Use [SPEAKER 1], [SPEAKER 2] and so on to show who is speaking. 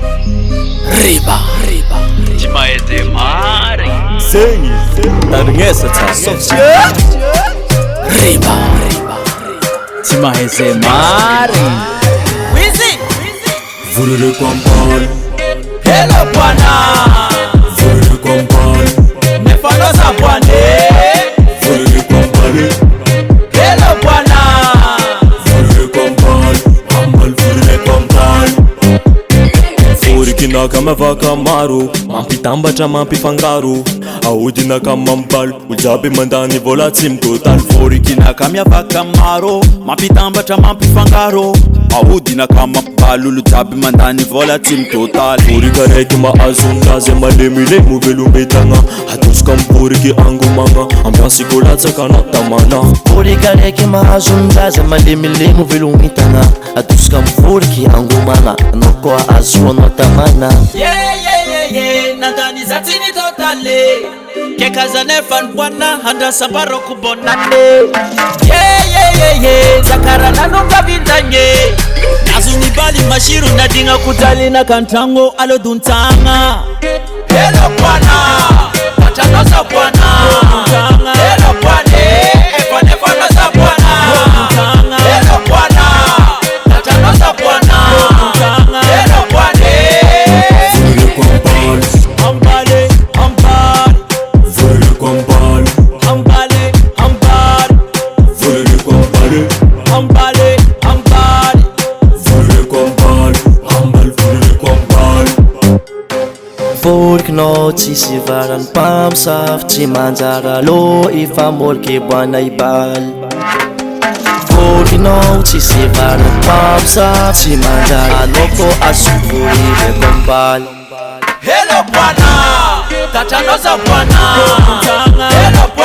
[SPEAKER 1] Riba tsy mahay zay marigny
[SPEAKER 2] zegny tarinesa tsara
[SPEAKER 1] Riba tsy mahay zay marigny Wizy
[SPEAKER 2] Vurureko ambany
[SPEAKER 1] Hello bwana
[SPEAKER 2] Vurureko ambany
[SPEAKER 1] Nefanosa bwane
[SPEAKER 2] Vurureko ambany
[SPEAKER 1] Hello bwana
[SPEAKER 2] Vurureko ambany Ambal vurureko ambany Vurikinaka mavaka maro Mampitambatra mampifangaro Ahodinaka mampal Ujaby mandany vola tsy mitotal
[SPEAKER 1] Vurikinaka miavaka maro Mampitambatra mampifangaro Ahodinaka mampal Olo jiaby mandany vola tsy mitotaly
[SPEAKER 2] Vurika raiky mahazo ndazy malemilemo velombetagna Atosika mivoriky angomagna Ampiasiko latsaka na tamana
[SPEAKER 3] Vurika raiky mahazo ndazy malemilemo velombetagna Atosika mivoriky angomagna Anao koa azoanao tamana
[SPEAKER 1] Nandany zatsy ny totale Kekazanefa ny bwana handrasambaroko bonane Zakarana nunga vindanye Nazo ni bali mashiru nadigna kutalina kantrango aloduntanga Hello bwana Pachanosa bwana Hello bwane Efanefanosa bwana Hello bwana Pachanosa bwana Hello bwane
[SPEAKER 2] Vurureko ambany
[SPEAKER 1] Ambale
[SPEAKER 2] Vurureko ambany Vurureko ambany Vurureko ambany Ambal vurureko ambany
[SPEAKER 3] Vorikinao tsisy varany mpamosavy Tsy manjara lo ifamoriky boana ibaly Vorikinao tsisy varany mpamosavy Tsy manjara anao ko asovorireko ambaly
[SPEAKER 1] Hello bwana Tachanosa bwana Hello bwana